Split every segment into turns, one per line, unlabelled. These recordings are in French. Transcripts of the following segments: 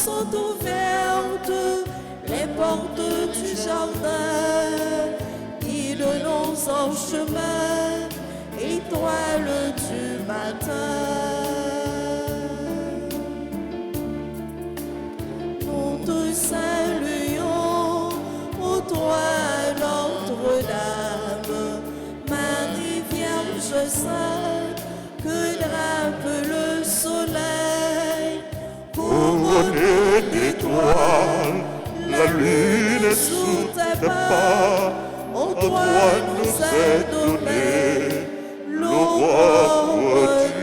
sont ouvertes, les portes du jardin, guide-nous en chemin, étoile du matin. Nous te saluons, ô toi Notre-Dame, Marie Vierge Sainte, que drape le soleil.
Couronnée d'étoiles, la lune est sous tes pas. En toi nous est donné l'aurore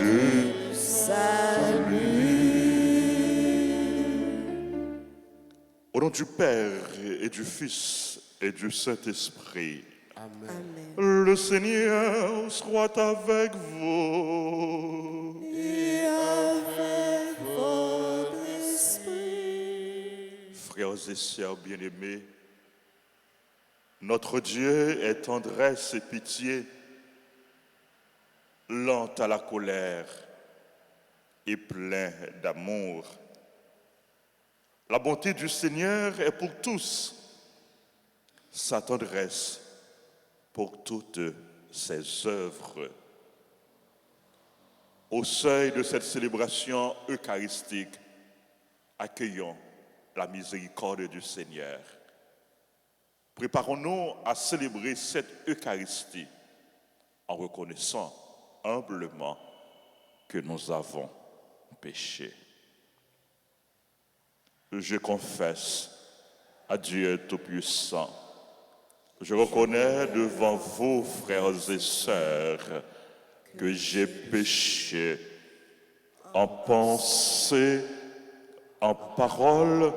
du
salut.
Au nom du Père et du Fils et du Saint-Esprit.
Amen.
Le Seigneur soit avec vous.
Et avec votre esprit.
Frères et sœurs bien-aimés, notre Dieu est tendresse et pitié, lent à la colère et plein d'amour. La bonté du Seigneur est pour tous, sa tendresse pour toutes ses œuvres. Au seuil de cette célébration eucharistique, accueillons la miséricorde du Seigneur. Préparons-nous à célébrer cette Eucharistie en reconnaissant humblement que nous avons péché. Je confesse à Dieu Tout-Puissant, je reconnais devant vous, frères et sœurs, que j'ai péché en pensée, en parole,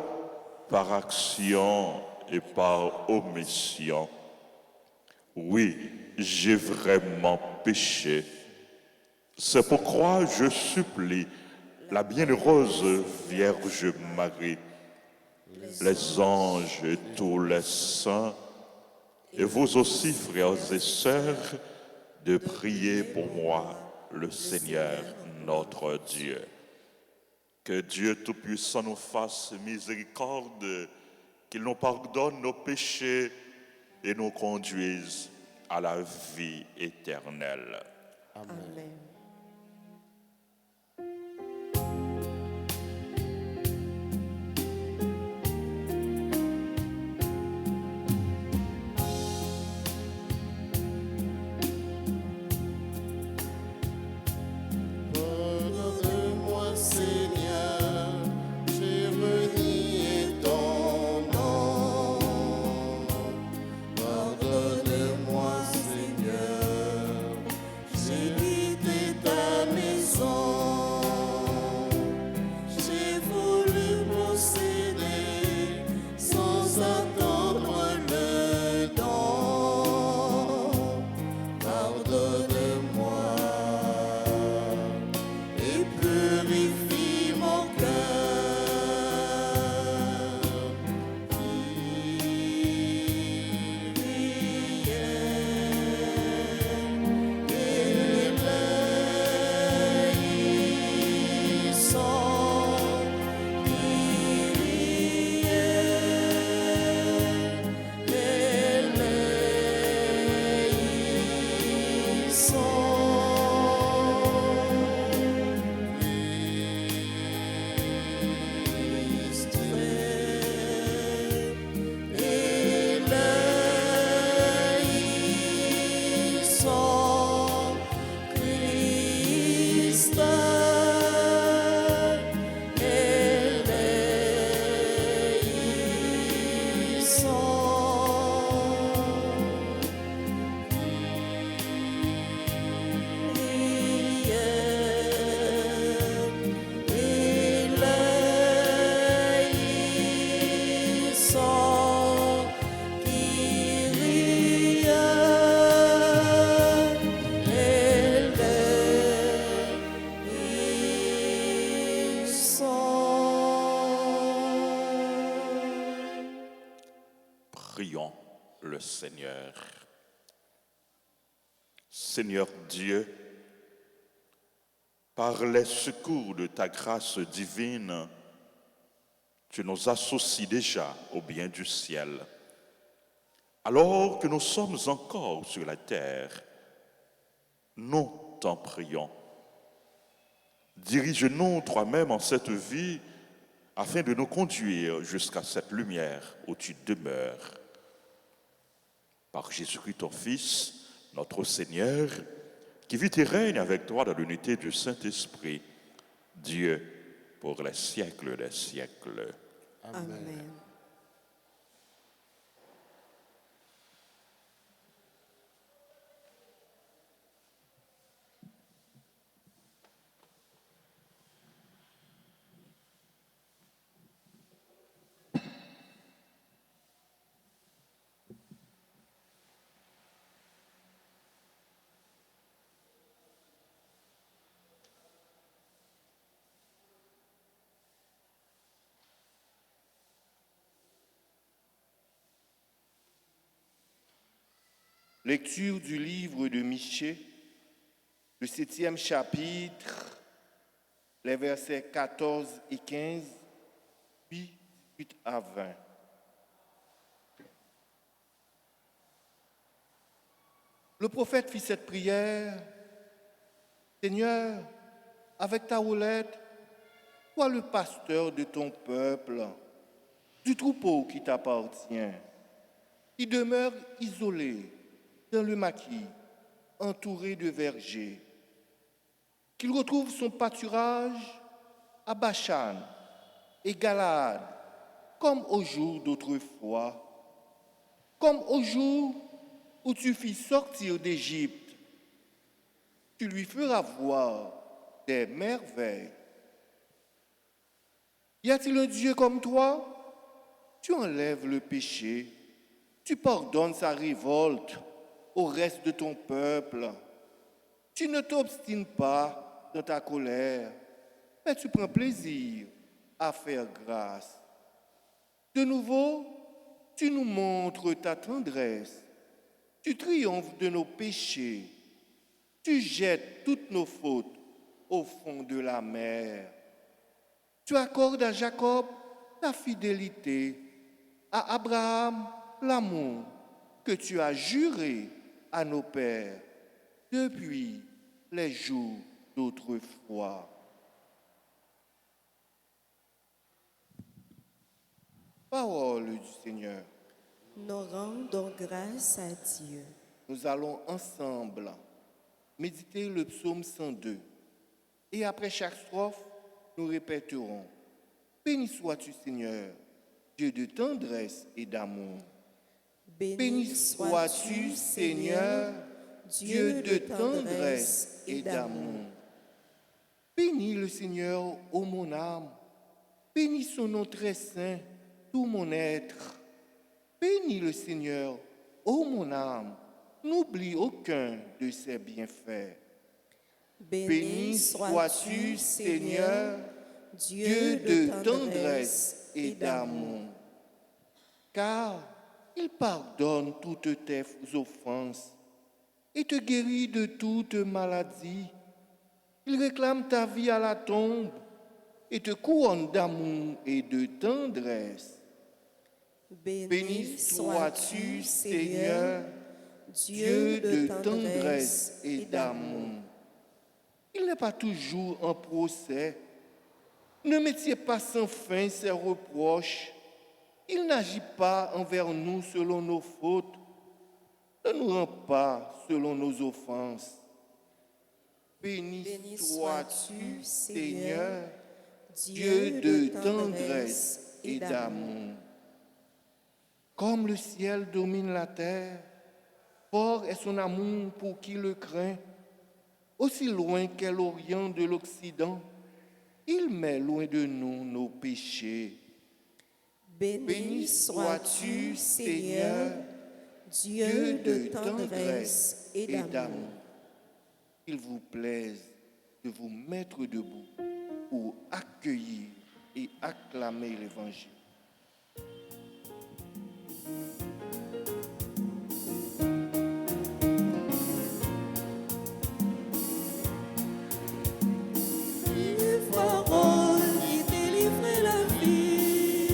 par action et par omission. Oui, j'ai vraiment péché. C'est pourquoi je supplie la bienheureuse Vierge Marie, les anges et tous les saints, et vous aussi, frères et sœurs, de prier pour moi, le Seigneur, notre Dieu. Que Dieu Tout-Puissant nous fasse miséricorde, qu'il nous pardonne nos péchés et nous conduise à la vie éternelle.
Amen.
Pardonne-moi, Seigneur, j'ai renié ton nom. Pardonne-moi, Seigneur, j'ai quitté ta maison. J'ai voulu posséder sans attendre le don. Pardonne-moi et purifie mon cœur.
Prions le Seigneur. Seigneur Dieu, par les secours de ta grâce divine, tu nous associes déjà au bien du ciel. Alors que nous sommes encore sur la terre, nous t'en prions. Dirige-nous toi-même en cette vie afin de nous conduire jusqu'à cette lumière où tu demeures. Par Jésus-Christ, ton Fils, notre Seigneur, qui vit et règne avec toi dans l'unité du Saint-Esprit, Dieu, pour les siècles des siècles.
Amen.
Lecture du livre de Michée, le 7e chapitre, les versets 14 et 15, puis 18 à 20. Le prophète fit cette prière: Seigneur, avec ta houlette, sois le pasteur de ton peuple, du troupeau qui t'appartient, qui demeure isolé dans le maquis, entouré de vergers. Qu'il retrouve son pâturage à Bachan et Galaad, comme au jour d'autrefois, comme au jour où tu fis sortir d'Égypte. Tu lui feras voir des merveilles. Y a-t-il un Dieu comme toi? Tu enlèves le péché, tu pardonnes sa révolte au reste de ton peuple. Tu ne t'obstines pas dans ta colère, mais tu prends plaisir à faire grâce. De nouveau, tu nous montres ta tendresse. Tu triomphes de nos péchés. Tu jettes toutes nos fautes au fond de la mer. Tu accordes à Jacob ta fidélité, à Abraham l'amour que tu as juré à nos pères depuis les jours d'autrefois. Parole du Seigneur.
Nous rendons grâce à Dieu.
Nous allons ensemble méditer le psaume 102. Et après chaque strophe, nous répéterons: Béni sois-tu, Seigneur, Dieu de tendresse et d'amour. Béni sois-tu, Seigneur, Dieu de tendresse et d'amour. Bénis le Seigneur, ô mon âme. Bénis son nom très saint, tout mon être. Bénis le Seigneur, ô mon âme. N'oublie aucun de ses bienfaits. Béni sois-tu, Seigneur, Dieu de tendresse et d'amour. Car il pardonne toutes tes offenses et te guérit de toute maladie. Il réclame ta vie à la tombe et te couronne d'amour et de tendresse. Béni sois-tu, Seigneur, Dieu de tendresse et d'amour. Il n'est pas toujours en procès. Ne mettiez pas sans fin ses reproches. Il n'agit pas envers nous selon nos fautes. Ne nous rend pas selon nos offenses. Béni sois-tu, Seigneur, Dieu de tendresse et d'amour. Comme le ciel domine la terre, fort est son amour pour qui le craint. Aussi loin qu'est l'Orient de l'Occident, il met loin de nous nos péchés. Béni sois-tu, Seigneur, Dieu de tendresse et d'amour. Qu'il vous plaise de vous mettre debout pour accueillir et acclamer l'Évangile.
Parole qui délivre la vie.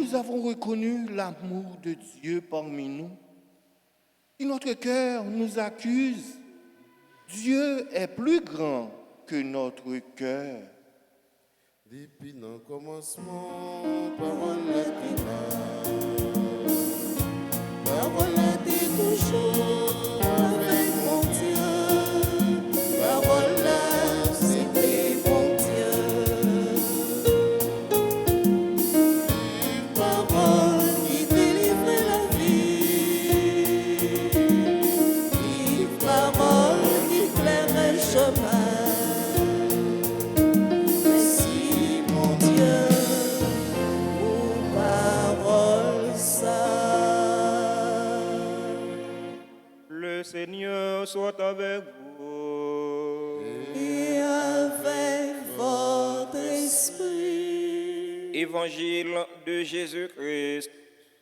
nous avons reconnu l'amour de Dieu parmi nous, si notre cœur nous accuse, Dieu est plus grand que notre cœur.
Depuis le commencement, parole était là.
Parole était toujours avec mon Dieu. Parole, c'était mon Dieu. Parole qui délivrait la vie. Vive parole qui éclairait le chemin. Merci mon Dieu pour parole sainte.
Le Seigneur soit avec vous.
Et avec votre esprit.
Évangile de Jésus-Christ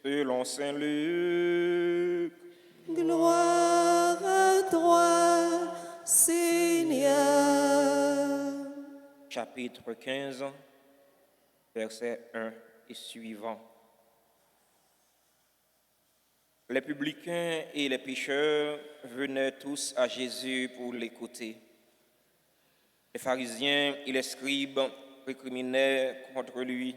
selon Saint Luc.
Gloire à toi, Seigneur.
Chapitre 15, versets 1 et suivants. Les publicains et les pécheurs venaient tous à Jésus pour l'écouter. Les pharisiens et les scribes récriminaient contre lui.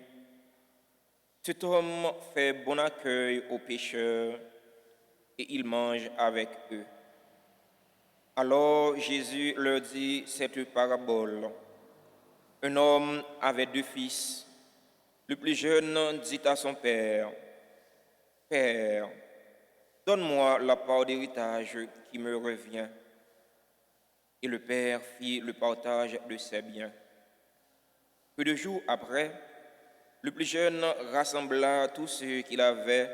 Cet homme fait bon accueil aux pécheurs et il mange avec eux. Alors Jésus leur dit cette parabole. Un homme avait 2 fils. Le plus jeune dit à son père, « Père, donne-moi la part d'héritage qui me revient. » Et le père fit le partage de ses biens. Peu de jours après, le plus jeune rassembla tous ceux qu'il avait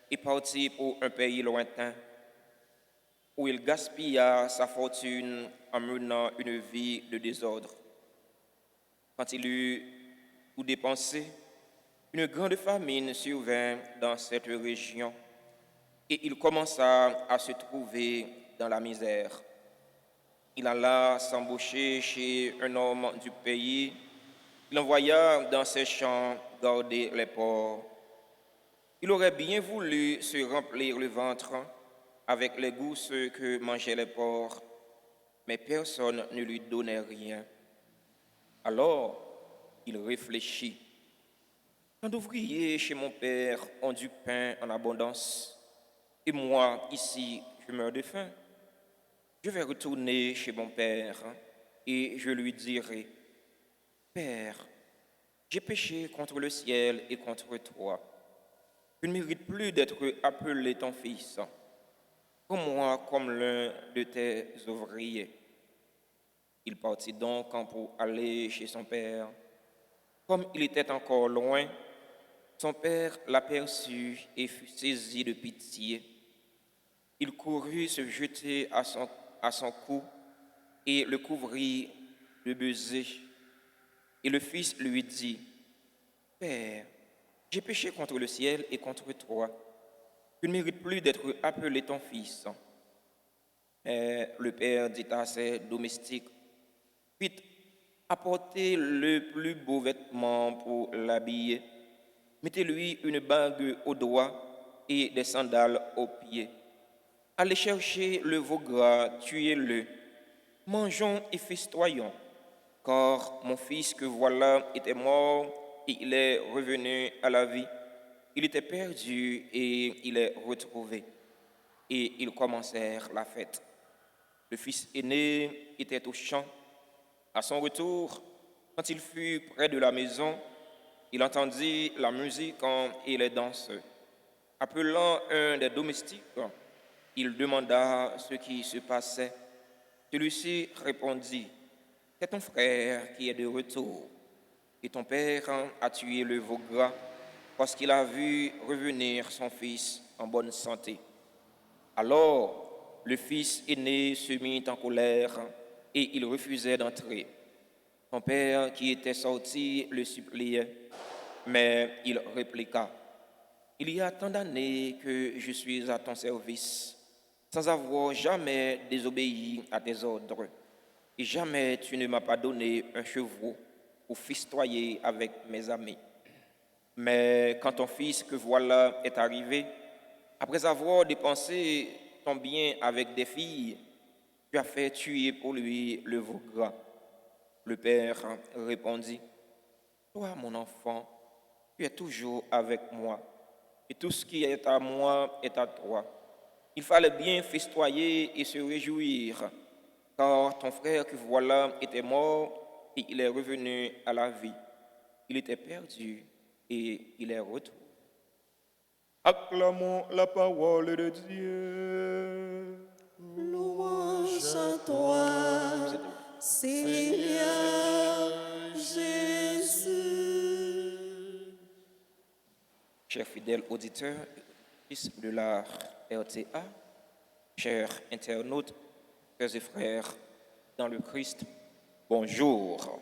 et partit pour un pays lointain, où il gaspilla sa fortune en menant une vie de désordre. Quand il eut tout dépensé, une grande famine survint dans cette région et il commença à se trouver dans la misère. Il alla s'embaucher chez un homme du pays. Il envoya dans ses champs garder les porcs. Il aurait bien voulu se remplir le ventre avec les gousses que mangeaient les porcs, mais personne ne lui donnait rien. Alors, il réfléchit. Tant d'ouvriers chez mon père ont du pain en abondance, et moi, ici, je meurs de faim. Je vais retourner chez mon père et je lui dirai, « Père, j'ai péché contre le ciel et contre toi. Je ne mérite plus d'être appelé ton fils. Prends-moi comme l'un de tes ouvriers. » Il partit donc pour aller chez son père. Comme il était encore loin, son père l'aperçut et fut saisi de pitié. Il courut se jeter à son cou et le couvrit de baisers. Et le fils lui dit, « Père, j'ai péché contre le ciel et contre toi. Je ne mérite plus d'être appelé ton fils. » Mais le père dit à ses domestiques, « Vite, apportez le plus beau vêtement pour l'habiller. Mettez-lui une bague au doigt et des sandales aux pieds. Allez chercher le veau gras, tuez-le. Mangeons et festoyons, car mon fils que voilà était mort et il est revenu à la vie. Il était perdu et il est retrouvé. » Et ils commencèrent la fête. Le fils aîné était au champ. À son retour, quand il fut près de la maison, il entendit la musique et les danses. Appelant un des domestiques, il demanda ce qui se passait. Celui-ci répondit, « C'est ton frère qui est de retour, et ton père a tué le veau gras parce qu'il a vu revenir son fils en bonne santé. » Alors, le fils aîné se mit en colère et il refusait d'entrer. Son père, qui était sorti, le suppliait, mais il répliqua, « Il y a tant d'années que je suis à ton service, sans avoir jamais désobéi à tes ordres, et jamais tu ne m'as pas donné un chevreau pour festoyer avec mes amis. Mais quand ton fils que voilà est arrivé, après avoir dépensé ton bien avec des filles, tu as fait tuer pour lui le veau gras. Le père répondit, toi, mon enfant, tu es toujours avec moi, et tout ce qui est à moi est à toi. Il fallait bien festoyer et se réjouir, car ton frère que voilà était mort et il est revenu à la vie. Il était perdu et il est retourné. Acclamons la parole de Dieu.
Louange à toi, Seigneur Jésus.
Chers fidèles auditeurs de la RTA, chers internautes, frères et frères dans le Christ, bonjour.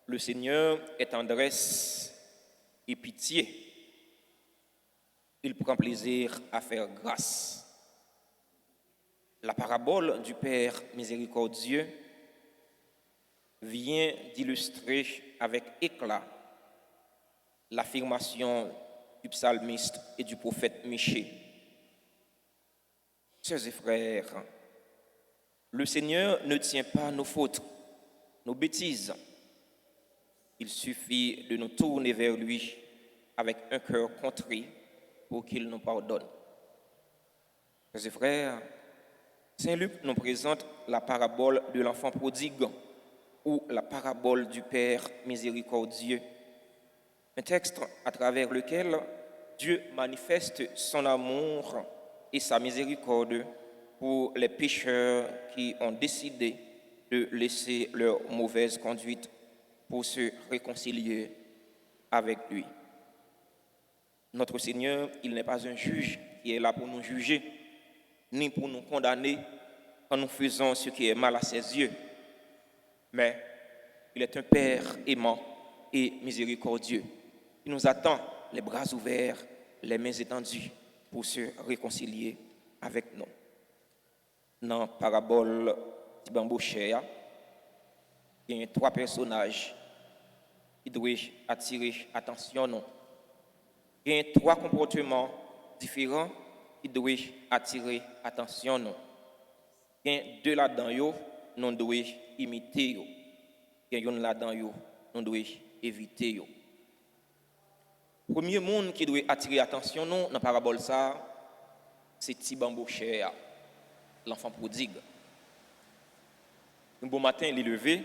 Le Seigneur est tendresse et pitié. Il prend plaisir à faire grâce. La parabole du Père miséricordieux vient d'illustrer avec éclat l'affirmation du psalmiste et du prophète Michée. Sœurs et frères, le Seigneur ne tient pas nos fautes, nos bêtises. Il suffit de nous tourner vers lui avec un cœur contrit pour qu'il nous pardonne. Sœurs et frères, Saint Luc nous présente la parabole de l'enfant prodigue ou la parabole du Père miséricordieux. Un texte à travers lequel Dieu manifeste son amour et sa miséricorde pour les pécheurs qui ont décidé de laisser leur mauvaise conduite pour se réconcilier avec lui. Notre Seigneur, il n'est pas un juge qui est là pour nous juger, ni pour nous condamner quand nous faisons ce qui est mal à ses yeux, mais il est un Père aimant et miséricordieux. Il nous attend les bras ouverts, les mains étendues pour se réconcilier avec nous. Dans la parabole de Bambochéa, il y a 3 personnages qui doivent attirer l'attention. Il y a 3 comportements différents qui doivent attirer l'attention. Il y a 2 là-dedans, nous devons imiter. Il y a 1 là-dedans, nous devons éviter. Le premier monde qui doit attirer l'attention dans la parabole, c'est Tibambochéa, l'enfant prodigue. Un bon matin, il est levé,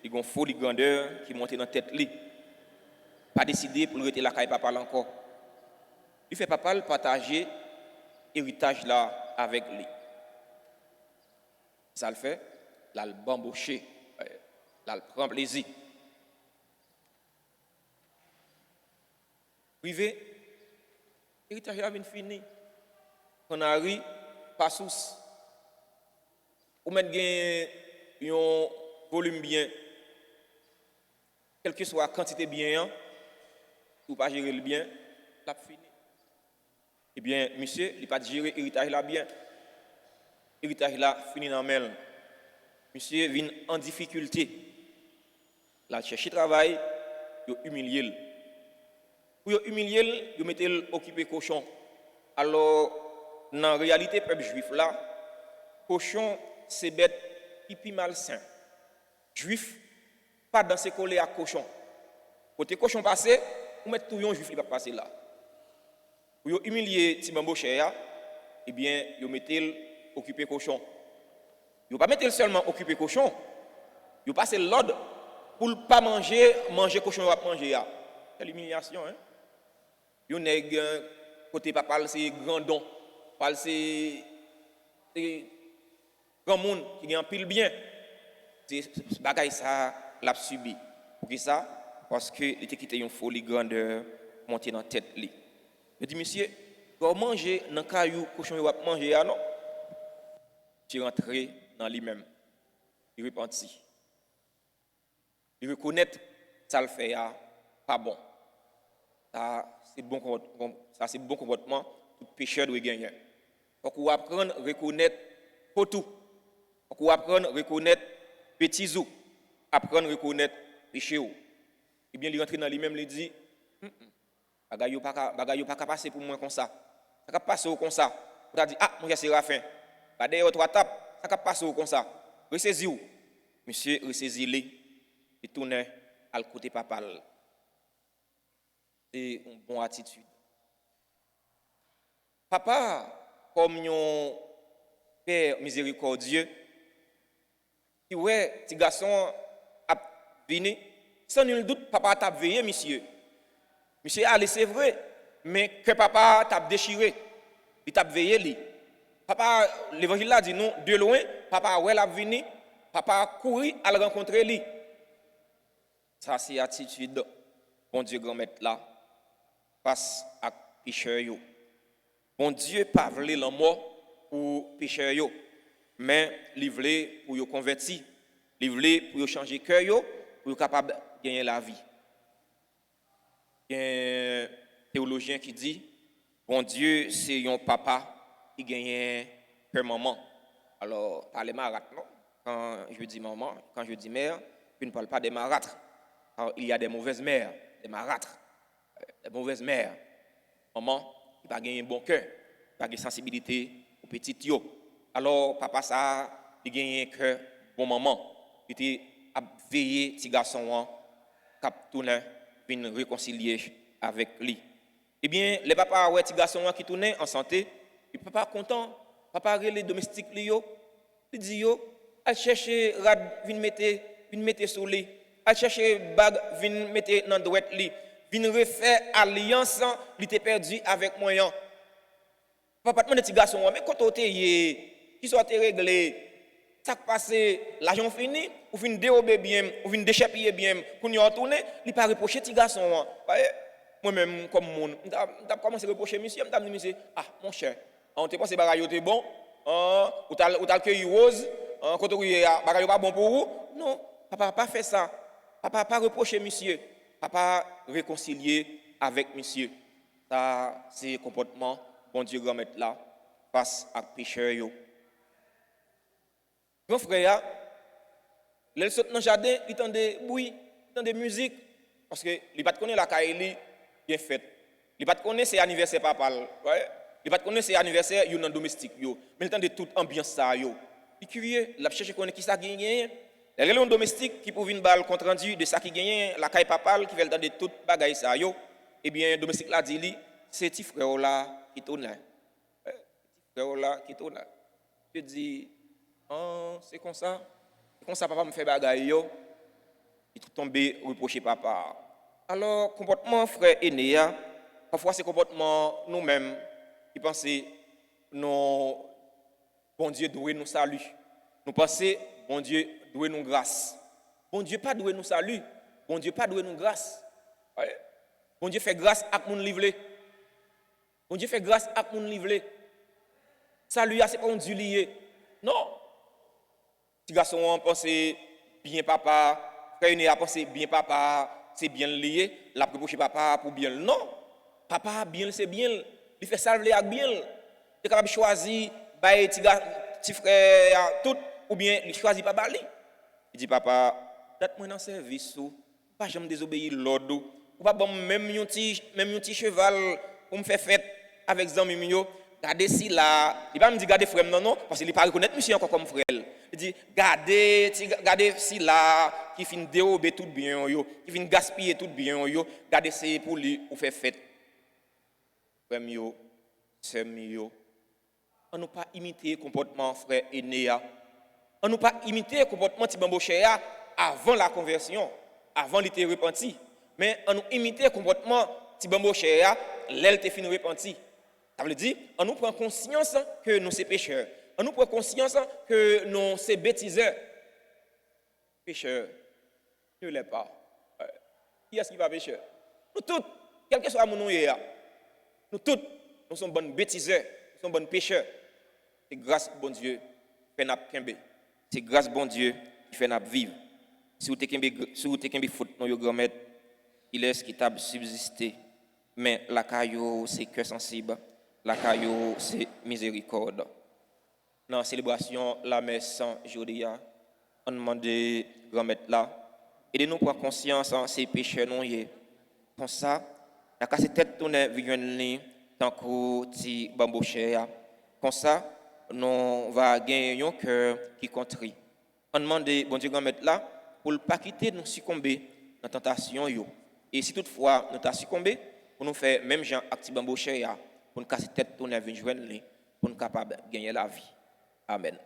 il a une folie grandeur qui monte dans la tête. Pas décidé pour rester la caille papa encore. Il fait papa partager l'héritage là avec lui. Ça le fait, là le bambouché, là le prend plaisir. Privé, l'héritage là vient fini. On arrive, pas sous. Ou mettre un volume bien, quelle que soit la quantité bien, ou pas gérer le bien, l'a fini. Eh bien, monsieur, il n'a pas géré l'héritage là bien. L'héritage là fini dans le monsieur vient en difficulté. Là, chercher travail, il humilié. Pour humilier, il mettait occupé cochon. Alors, dans la réalité, peuple juif là, cochon, c'est bête qui est malsain. Juif, pas dans ses collés à cochon. Côté cochon passé, vous mettez tout un juif qui va passer là. Pour humilier Tibambochéa, eh bien, vous mettez occupé cochon. Vous ne pas mettre seulement occupé cochon, vous passez l'ordre pour ne pas manger cochon va manger. C'est l'humiliation. Hein? Vous n'avez côté papa, c'est grand don. C'est grand monde qui a un pile bien. C'est bagaille ça l'a subi. Pour qui ça? Parce qu'il était quitté une folie grandeur montée dans la tête. Je dis, monsieur, quand manger dans le caillou, cochon va manger, non? Tu rentré dans lui-même. Il repentit. Il reconnaît que ça le fait pas bon. Ça, c'est bon comportement. Tout pécheur doit gagner. Donc, on apprendre à reconnaître tout. On apprendre à reconnaître petit zou. Apprendre à reconnaître péché. Et bien, il rentre dans lui-même, il dit, bagay yo pas ka passer pour moi comme ça. Ça ka passer comme ça. Vous avez dit, ah, mon gars, c'est Séraphin. Pas d'ailleurs, trois tapes, ça ka passer comme ça. Ressaisi-vous. Monsieur, ressaisi-le. Et tourne à le côté papa. C'est une bonne attitude. Papa, comme un père miséricordieux, qui ouais, petit garçon a venu, sans nul doute, papa t'a veillé, monsieur. Monsieur, allez, c'est vrai, mais que papa t'a déchiré, il t'a veillé, lui. Papa, l'évangile là dit non, de loin, papa, ouais, l'a venu, papa a couru à le rencontrer, lui. Ça, c'est attitude, bon Dieu, grand-maître là, face à pécheur. Bon Dieu, pas voulu la mort pour pécheur, mais il voulait pour yo convertir, il voulait pour yo changer cœur, pour yo capable de gagner la vie. Il y a un théologien qui dit, bon Dieu, c'est un papa qui gagne père maman. Alors, pas les marâtres, non? Quand je dis maman, quand je dis mère, je ne parle pas des marâtres. Alors, il y a des mauvaises mères, des marâtres, des mauvaises mères. Maman, il va gagner un bon cœur, il va gagner sensibilité aux petites yo. Alors, papa, ça, il gagne un cœur, bon maman. Il était à veiller, petit garçon, cap tourner, venir réconcilier avec lui. Eh bien, les papas, ouais, petit garçon qui tournait en santé, et papa content, papa les domestiques, il dit, yo, à chercher rad, vin mettre sur lui, à chercher bag, vin mettre dans douette lui. Vin refaire alliance, il était perdu avec moi. Papa demande petit garçon, mais quand tu es qui soit réglé, ça passe l'argent fini, ou vin dérober bien, ou vin déchapper bien, qu'on y retourne, il pas reprocher petit garçon. Moi même comme monde, m't'a commencé à reprocher monsieur, m't'a dit monsieur, ah mon cher, on te pense bagaille était bon, ou t'as cueilli rose, quand tu bagaille pas bon pour vous. Non, papa pas fait ça. Papa pas reprocher monsieur. Papa réconcilier avec monsieur. Ça, c'est le comportement, bon Dieu, grand-maître là, face à pécheur. Mon frère, il saute dans le jardin, il entend des bruits, il entend des musiques, parce qu'il ne pas connaître la caille bien faite. Il ne pas connaître c'est anniversaire papa. Il ne pas connaître c'est anniversaire dans domestique. Mais il entend de toute ambiance ça. Il est curieux, il a cherché qui ça gagne. Les relations domestiques qui pouvait une balle compte rendu de ça qui gagne la caille papale qui veut dans de toute bagaille ça yo. Eh bien domestique là dit c'est petit frère là qui tourne. Petit frère là qui tourne. Je dis c'est comme ça papa me fait bagaille yo. Il tombe reprocher papa. Alors comportement frère aîné parfois c'est comportement nous-mêmes qui penser non bon Dieu doit nous saluer. Nous penser bon Dieu doit nous grâce. Bon Dieu pas doit nous salut. Bon Dieu pas doit nous grâce. Bon Dieu fait grâce à mon livré. Bon Dieu fait grâce à mon livré. Salut c'est pas un Dieu lié. Non. Petit garçon pense bien papa, frère a pensé bien papa, c'est bien lié, la reprocher papa pour bien non. Papa bien c'est bien, il fait salver avec bien. Il est capable de choisir bailler petit frère tout ou bien il choisit pas bali. Il dit papa, date-moi dans service ou pas jamais désobéir l'ordre ou pas bon même un petit cheval pour me faire fête avec zami mio. Gardez si là, il va me dire gardez frère non parce qu'il pas reconnaître monsieur encore comme frère. Il dit gardez si là qui fin dérober tout bien yo, qui fin gaspiller tout bien yo, gardez c'est pour lui ou faire fête. Frère mio, sœur mio, on ne pas imiter comportement frère aîné. On ne pas imiter le comportement de Bambochéa avant la conversion, avant qu'il était repenti. Mais on nous imiter le comportement de Bambochéa, l'elle était fini repenti. Ça veut dire, on nous prend conscience que nous sommes pécheurs. On nous prend conscience que nous sommes bêtiseurs. Pécheurs, ne l'est pas. Qui est-ce qui va pécheur? Nous tous, quel que soit mon nom, nous tous, nous sommes bons bêtiseurs, nous sommes bons pécheurs. C'est grâce à bon Dieu, fait n'a kembe. C'est grâce bon Dieu qui fait nous vivre. Si vous avez faute dans votre grand-mère, il laisse qui t'a subsisté. Mais la caillou, c'est cœur sensible. La caillou, c'est miséricorde. Dans la célébration, la messe Jodia, on demande grand-mère là, Aidez-nous prendre conscience de ces péchés non yé. Comme ça, la casse tête tourne vigne tant que ti bambouché. Comme ça, nous va gagner un cœur qui contrit. On demande bon Dieu grand mettre là pour ne pas quitter nous succomber dans la tentation yo. Et si toutefois nous t'a succombé, pour nous faire même Jean acti bambouché pour nous casser tête tourner vigne joindre pour nous capable gagner la vie. Amen.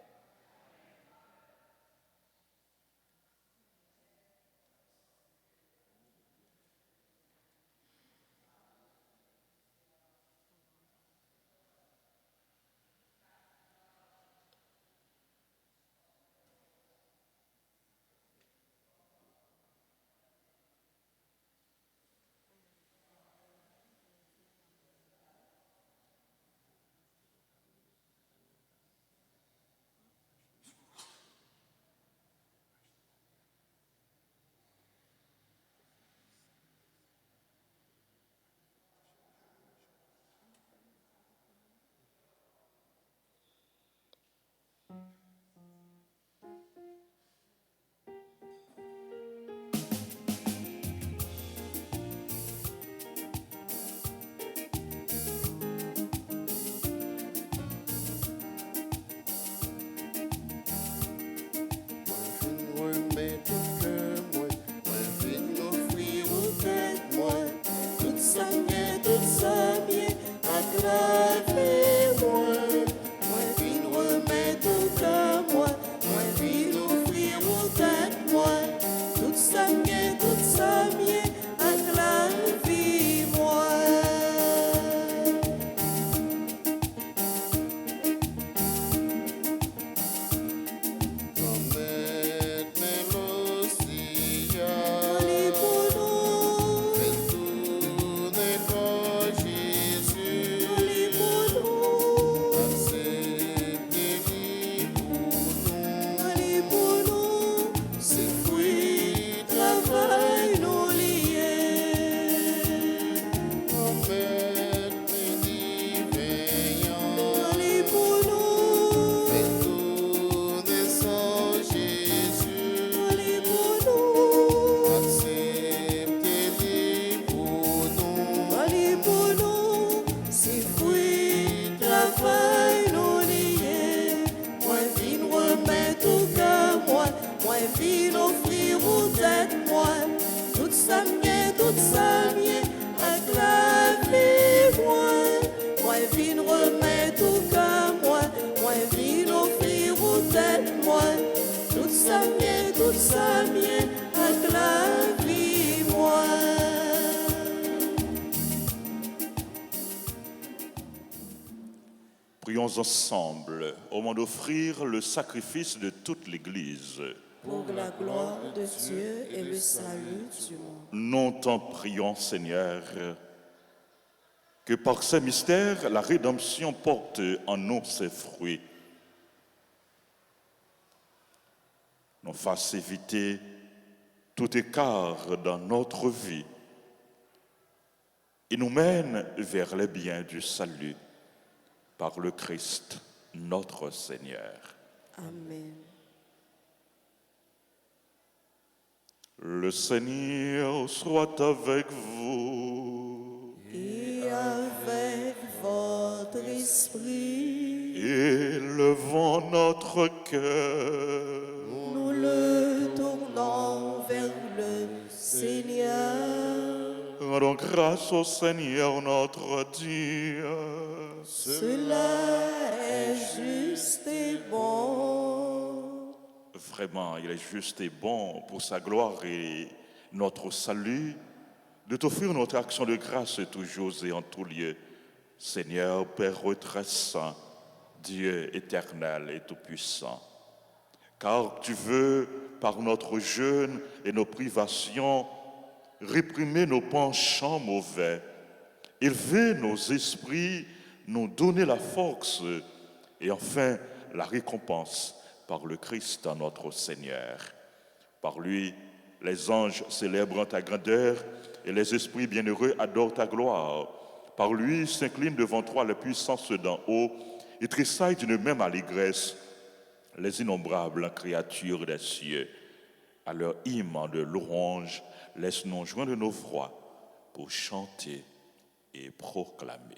Prions ensemble au moment d'offrir le sacrifice de toute l'Église.
Pour la gloire de Dieu et le salut du monde.
Non t'en prions, Seigneur, que par ces mystères, la rédemption porte en nous ses fruits. Nous fasse éviter tout écart dans notre vie et nous mène vers les biens du salut par le Christ, notre Seigneur.
Amen.
Le Seigneur soit avec vous.
Et avec votre esprit,
Élevons notre cœur.
nous le tournons vers le Seigneur.
Rendons grâce au Seigneur notre Dieu.
Cela est juste et bon.
Vraiment, il est juste et bon pour sa gloire et notre salut de t'offrir notre action de grâce toujours et en tout lieu. Seigneur, Père très saint, Dieu éternel et tout-puissant. Car tu veux, par notre jeûne et nos privations, réprimer nos penchants mauvais, élever nos esprits, nous donner la force et enfin la récompense par le Christ notre Seigneur. Par lui, les anges célèbrent ta grandeur et les esprits bienheureux adorent ta gloire. Par lui s'inclinent devant toi les puissances d'en haut et tressaillent d'une même allégresse les innombrables créatures des cieux. à leur hymne de louange, laisse-nous joindre nos voix pour chanter et proclamer.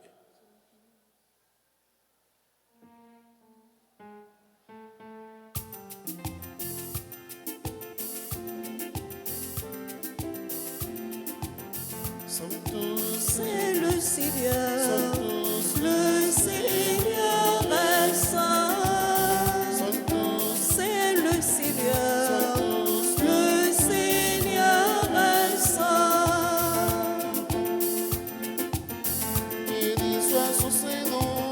C'est le Seigneur, le Seigneur est saint. C'est le Seigneur, le Seigneur est saint.
Qu'il soit sous ses noms,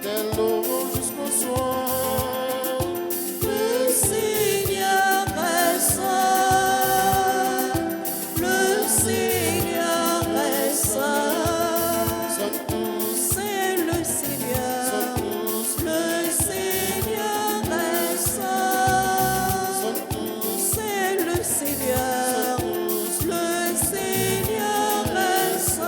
dès l'aurore jusqu'au soir.
Le Seigneur est saint. Le Seigneur est saint. C'est le Seigneur, le Seigneur est saint. C'est le Seigneur, le Seigneur est saint.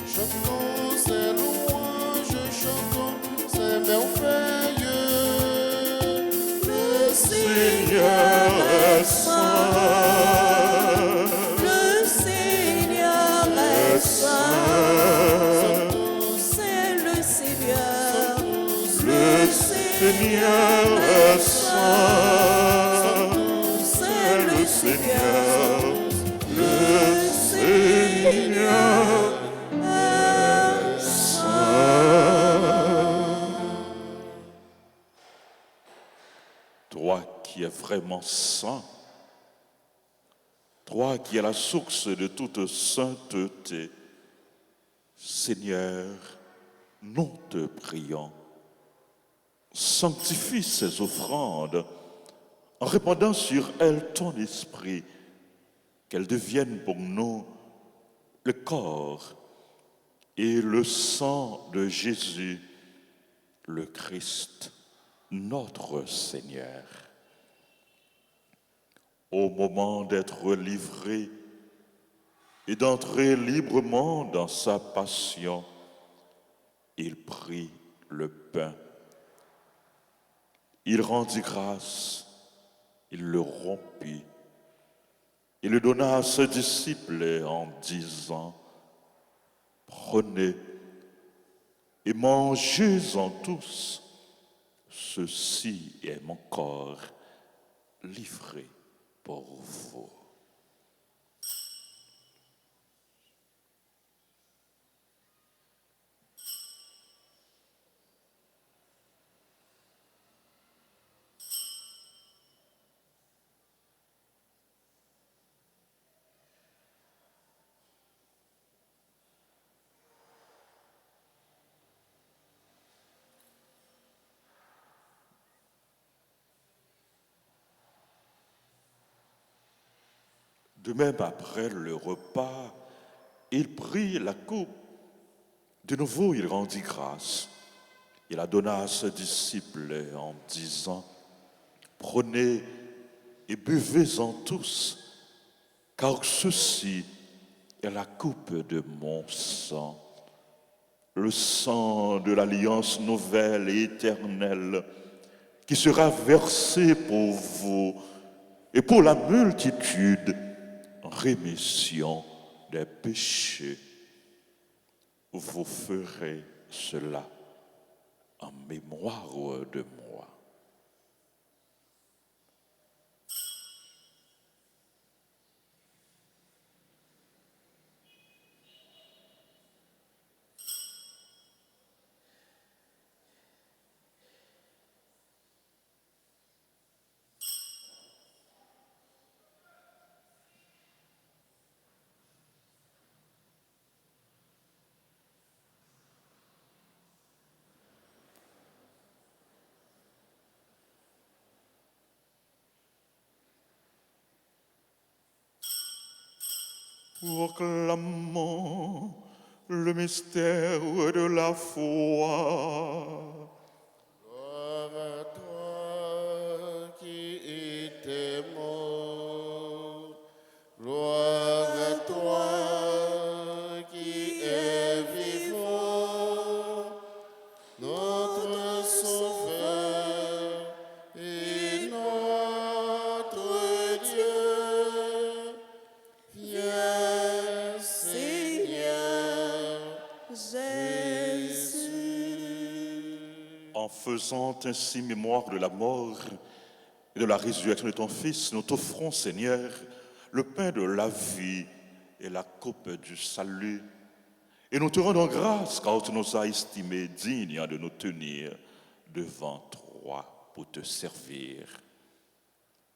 Chantons ses louanges, chantons ses merveilleux.
Le Seigneur est saint. Le Seigneur est saint. C'est le Seigneur, le Seigneur est saint. C'est le Seigneur, le Seigneur est saint.
Toi qui es vraiment saint, toi qui es la source de toute sainteté, Seigneur, nous te prions, sanctifie ces offrandes en répandant sur elles ton esprit, qu'elles deviennent pour nous le corps et le sang de Jésus, le Christ, notre Seigneur. Au moment d'être livré et d'entrer librement dans sa passion, il prit le pain. Il rendit grâce, il le rompit, il le donna à ses disciples en disant, « Prenez et mangez-en tous, ceci est mon corps livré pour vous. » De même, après le repas, il prit la coupe. De nouveau, il rendit grâce. Il la donna à ses disciples en disant, « Prenez et buvez-en tous, car ceci est la coupe de mon sang, le sang de l'alliance nouvelle et éternelle, qui sera versé pour vous et pour la multitude en rémission des péchés. Vous ferez cela en mémoire de moi. » Proclamons le mystère de la foi.
Gloire à toi qui étais mort. Gloire à toi qui es vivant. Notre Sauveur
faisant ainsi mémoire de la mort et de la résurrection de ton Fils, nous t'offrons, Seigneur, le pain de la vie et la coupe du salut. Et nous te rendons grâce car tu nous as estimés dignes de nous tenir devant toi pour te servir.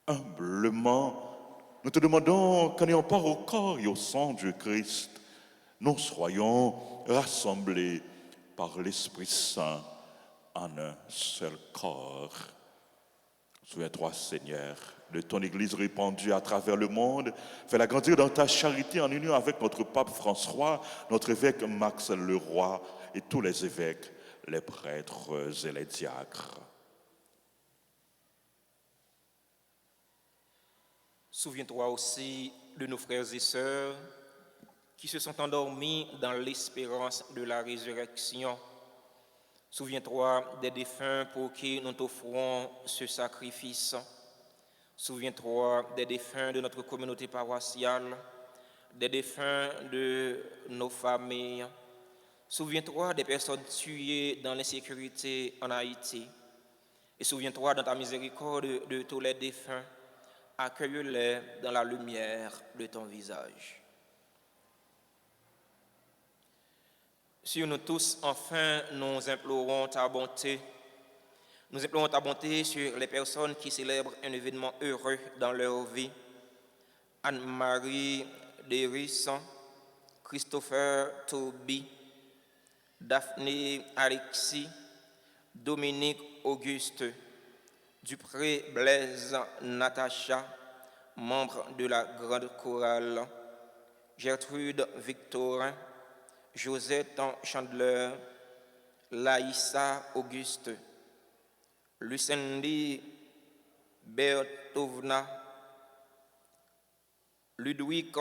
Humblement, nous te demandons qu'en ayant part au corps et au sang du Christ, nous soyons rassemblés par l'Esprit Saint en un seul corps. Souviens-toi, Seigneur, de ton Église répandue à travers le monde. Fais-la grandir dans ta charité en union avec notre pape François, notre évêque Max Leroy et tous les évêques, les prêtres et les diacres.
Souviens-toi aussi de nos frères et sœurs qui se sont endormis dans l'espérance de la résurrection. Souviens-toi des défunts pour qui nous t'offrons ce sacrifice. Souviens-toi des défunts de notre communauté paroissiale, des défunts de nos familles. Souviens-toi des personnes tuées dans l'insécurité en Haïti. Et souviens-toi dans ta miséricorde de tous les défunts. Accueille-les dans la lumière de ton visage. Sur nous tous, enfin, nous implorons ta bonté. Nous implorons ta bonté sur les personnes qui célèbrent un événement heureux dans leur vie. Anne-Marie Dérisson, Christopher Toby, Daphné Alexis, Dominique Auguste, Dupré Blaise Natacha, membre de la Grande Chorale, Gertrude Victorin, Josette Chandler, Laïssa Auguste, Lucendi Bertovna, Ludwig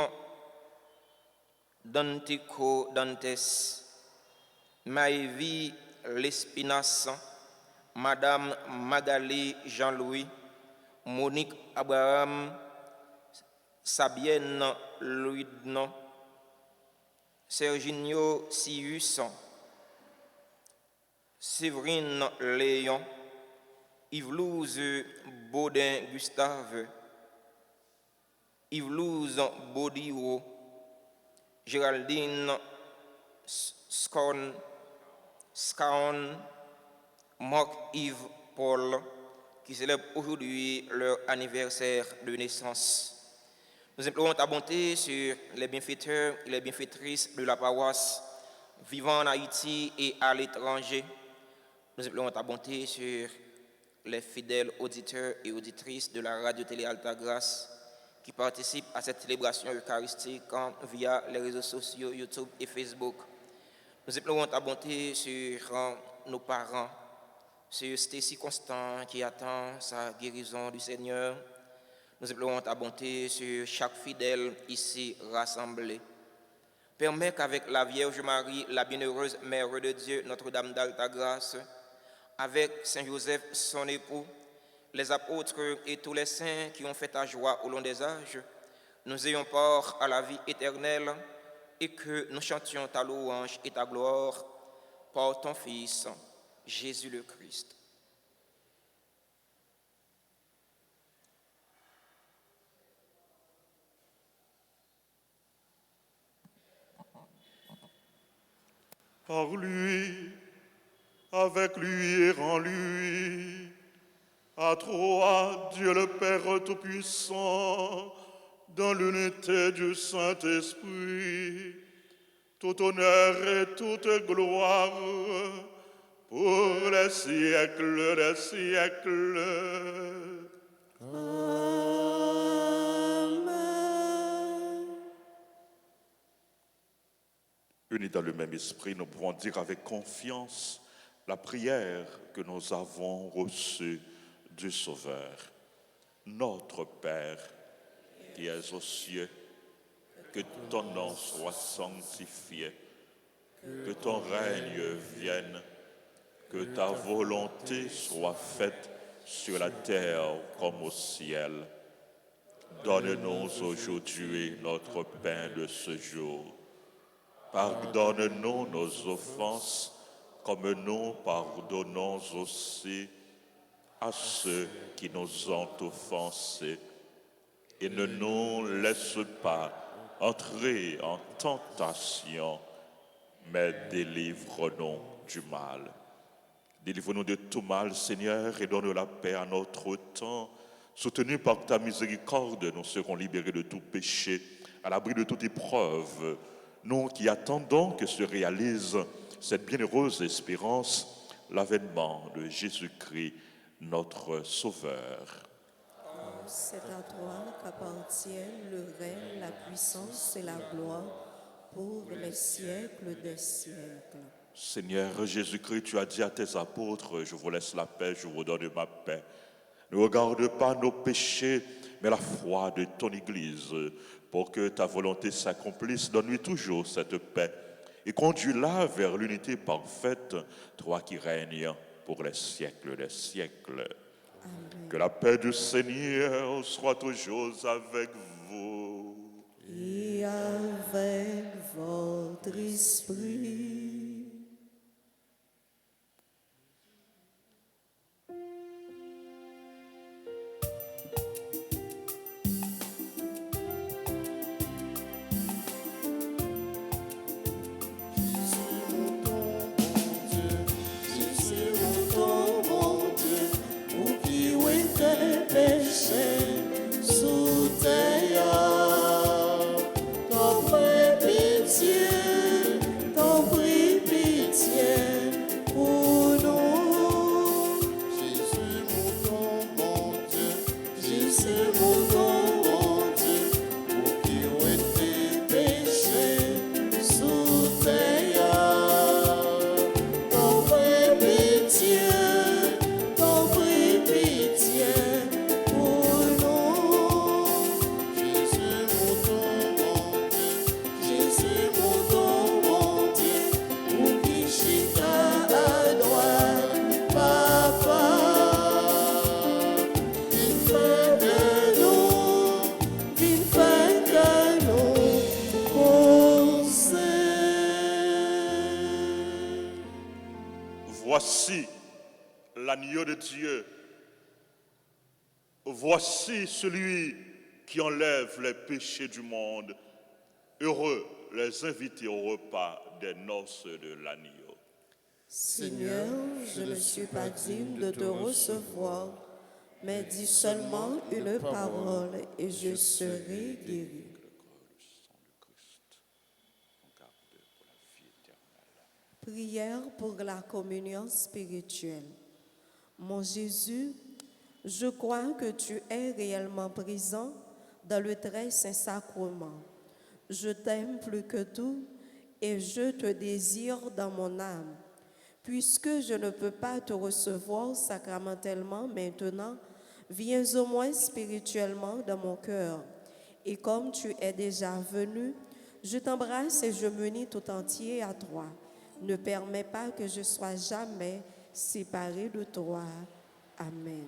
Dantico Dantes, Maëvi Lespinasse, Madame Magali Jean-Louis, Monique Abraham, Sabienne Louidnon, Serginio Sius, Séverine Léon, Yves-Louze Baudin Gustave, Yves-Louze Baudio, Géraldine Scaon, Marc-Yves Paul, qui célèbrent aujourd'hui leur anniversaire de naissance. Nous implorons ta bonté sur les bienfaiteurs et les bienfaitrices de la paroisse vivant en Haïti et à l'étranger. Nous implorons ta bonté sur les fidèles auditeurs et auditrices de la radio-télé Alta Grace qui participent à cette célébration eucharistique via les réseaux sociaux YouTube et Facebook. Nous implorons ta bonté sur nos parents, sur Stacy Constant qui attend sa guérison du Seigneur. Nous implorons ta bonté sur chaque fidèle ici rassemblé. Permets qu'avec la Vierge Marie, la bienheureuse Mère de Dieu, Notre-Dame d'Alta Grâce, avec Saint Joseph, son époux, les apôtres et tous les saints qui ont fait ta joie au long des âges, nous ayons part à la vie éternelle et que nous chantions ta louange et ta gloire par ton Fils, Jésus le Christ.
Par lui, avec lui et en lui, à toi, Dieu le Père Tout-Puissant, dans l'unité du Saint-Esprit, tout honneur et toute gloire pour les siècles des siècles. Unis dans le même esprit, nous pouvons dire avec confiance la prière que nous avons reçue du Sauveur. Notre Père, qui es aux cieux, que ton nom soit sanctifié, que ton règne vienne, que ta volonté soit faite sur la terre comme au ciel. Donne-nous aujourd'hui notre pain de ce jour. Pardonne-nous nos offenses, comme nous pardonnons aussi à ceux qui nous ont offensés. Et ne nous laisse pas entrer en tentation, mais délivre-nous du mal. Délivre-nous de tout mal, Seigneur, et donne la paix à notre temps. Soutenus par ta miséricorde, nous serons libérés de tout péché, à l'abri de toute épreuve. Nous qui attendons que se réalise cette bienheureuse espérance, l'avènement de Jésus-Christ, notre Sauveur.
C'est à toi qu'appartiennent le règne, la puissance et la gloire pour les siècles des siècles.
Seigneur Jésus-Christ, tu as dit à tes apôtres, je vous laisse la paix, je vous donne ma paix. Ne regarde pas nos péchés, mais la foi de ton Église. Pour que ta volonté s'accomplisse, donne-lui toujours cette paix et conduis-la vers l'unité parfaite, toi qui règnes pour les siècles des siècles. Amen. Que la paix du Seigneur soit toujours avec vous.
Et avec votre esprit.
Sous terre, t'offre pitié, pour nous. Jésus, mon Dieu, Jésus, mon Dieu, pour qui ont été péchés sous terre, t'offre pitié.
Voici l'agneau de Dieu. Voici celui qui enlève les péchés du monde. Heureux les invités au repas des noces de l'agneau.
Seigneur, je ne suis pas digne de te recevoir, mais dis seulement une parole et je serai guéri. Prière pour la communion spirituelle. Mon Jésus, je crois que tu es réellement présent dans le très saint sacrement. Je t'aime plus que tout et je te désire dans mon âme. Puisque je ne peux pas te recevoir sacramentellement maintenant, viens au moins spirituellement dans mon cœur. Et comme tu es déjà venu, je t'embrasse et je m'unis tout entier à toi. Ne permets pas que je sois jamais séparé de toi. Amen.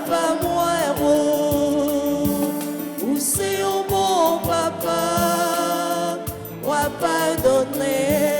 papa moi ou c'est un bon papa ou à pardonner.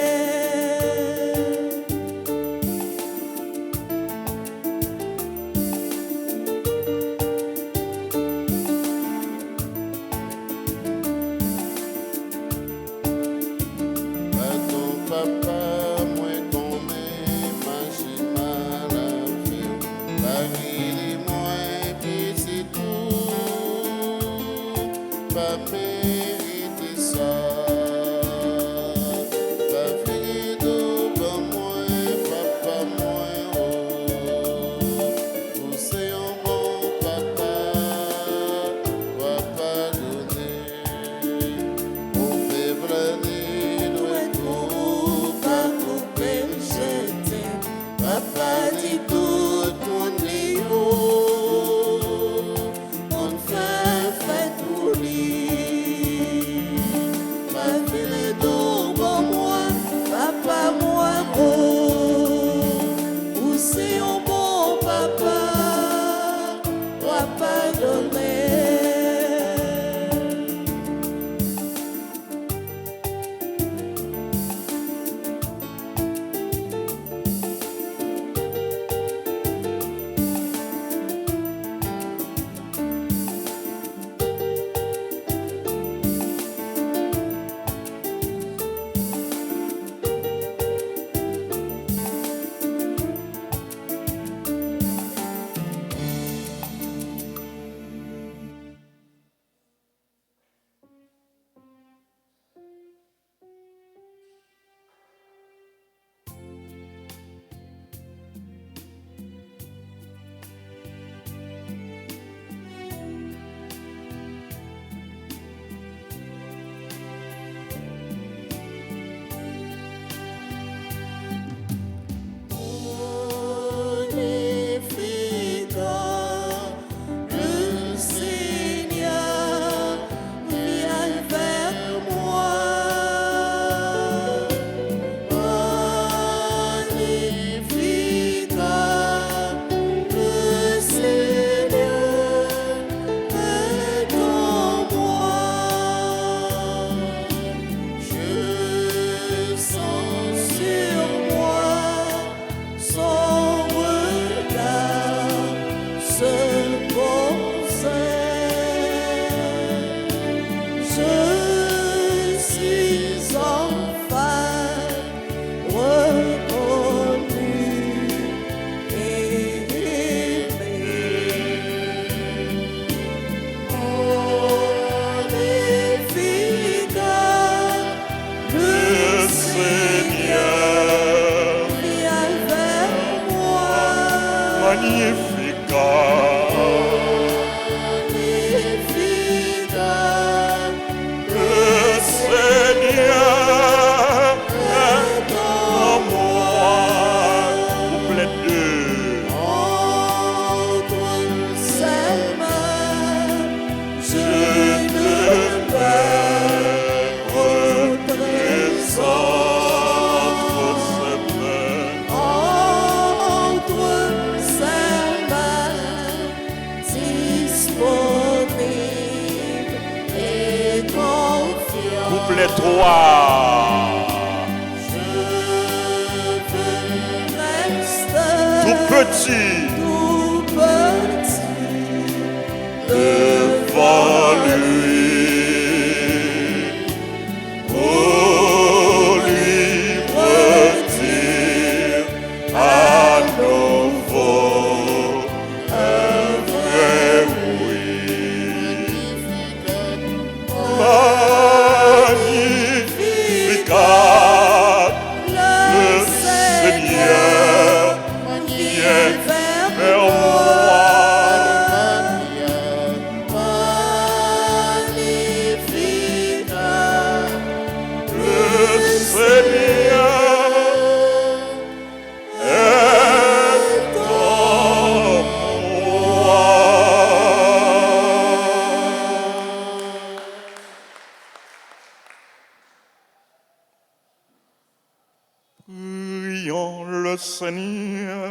Prions le Seigneur.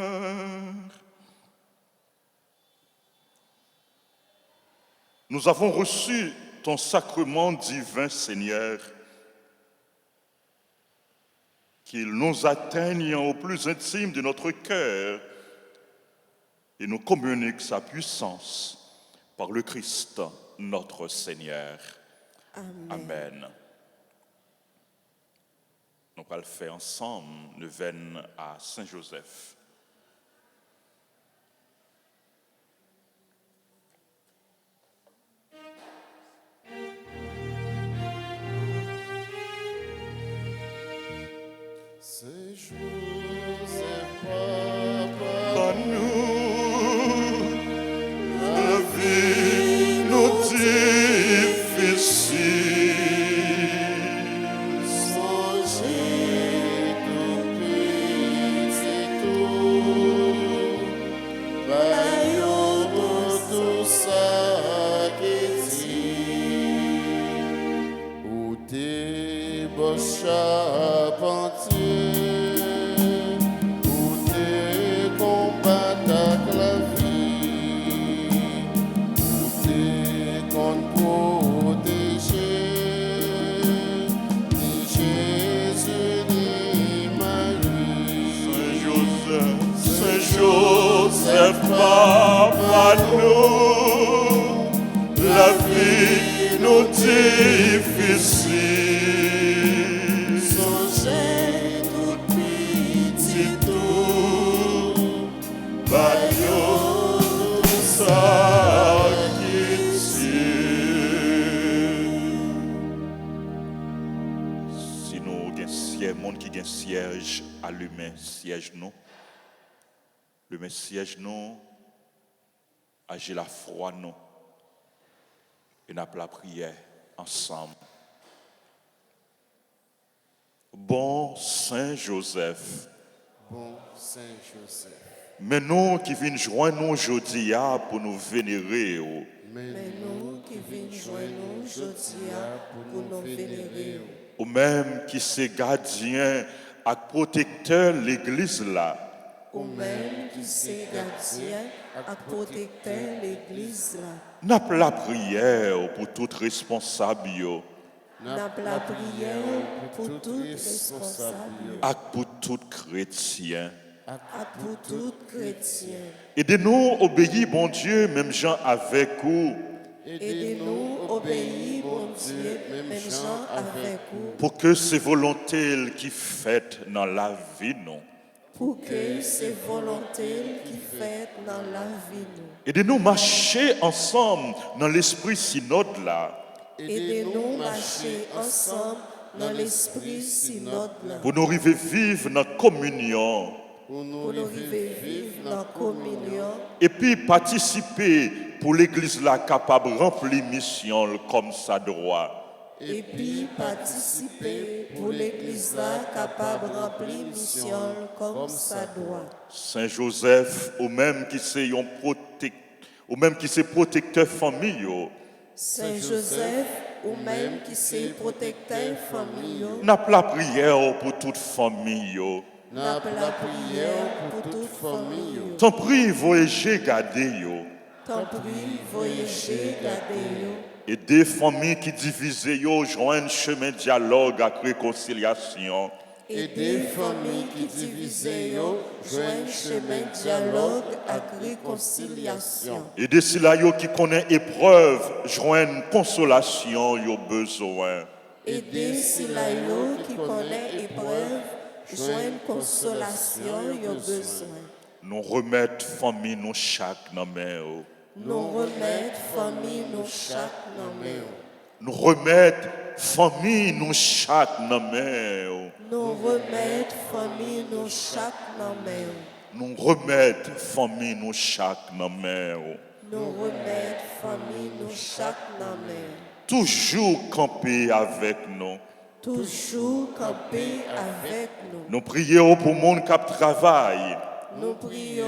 nous avons reçu ton sacrement divin, Seigneur, qu'il nous atteigne au plus intime de notre cœur et nous communique sa puissance par le Christ, notre Seigneur.
Amen.
Amen. Nous allons le faire ensemble, nous venons à Saint-Joseph.
C'est Joseph, papa,
À nous, la vie nous difficile.
songez tout petit tout, baillons pour tout ça qui dit, ou t'es beau charpentier, ou t'es combat avec la vie, ou t'es qu'on protéger, ni Jésus ni Marie.
Saint-Joseph, papa nous, la vie nous difficile.
Songez tout petit tout,
Baillons tout ça qui si nous avons siège, monde qui a un siège allumé, siège nous. Le siège nous, agit la foi nous. Et nous avons la prière ensemble. Bon Saint Joseph,
bon Saint Joseph,
mais nous qui venons joindre nous aujourd'hui pour nous vénérer.
Mais nous qui venons joindre nous aujourd'hui pour nous vénérer,
Ou même qui c'est gardien et protecteur de l'église là.
ou même qui c'est gardien et protecteur de l'église là.
N'a pas la prière pour tout responsable yo,
N'a pas la prière pour tout responsable
et pour tout chrétien.
et pour tout chrétien.
Aidez-nous obéir bon Dieu même gens avec vous
Aidez-nous obéir, bon Dieu, même gens avec vous,
pour que ces volontés qui faites dans la vie nous.
pour que ces volontés qui fait dans la vie nous.
Aidez-nous marcher ensemble dans l'esprit synode là
Aidez-nous marcher ensemble dans l'esprit synode là,
pour nous arriver vivre dans la communion
pour nous
pour nous arriver vivre dans la communion
et puis participer pour l'église là capable de remplir mission comme ça droit.
et puis participer pour l'église là capable de remplir mission comme ça doit.
Saint Joseph, ou même qui c'est protecteur famille, yo,
Saint Joseph, ou même qui c'est protecteur famille,
n'a pas la prière pour toute famille. Yo.
n'a pas la prière pour toute famille.
T'en prie, voyagez, gardez. Yo.
Tant pis, voyager, gardez-yo.
Et des familles qui divisent, yo, joignent chemin dialogue avec réconciliation.
Et des familles qui divisaient, joignent chemin dialogue avec réconciliation.
Et des yo qui connaissent épreuve, joignent consolation, yo besoin.
Et des silayo qui connaissent épreuve, joignent consolation, yo besoin.
Nous remettre famille, nous chaque dans main. Yo.
Nous remettre famille, nous chaque nommé.
Nous remettre famille, nous chaque dans main. Yo.
Nous remettre famille, nous chaque nommé.
Nous remettre famille, nous chaque dans main. Yo.
Nous remettre famille, nous chaque nommé.
Toujours camper avec nous.
Toujours camper avec nous.
Nous prions pour le monde qui travaille.
Nous prions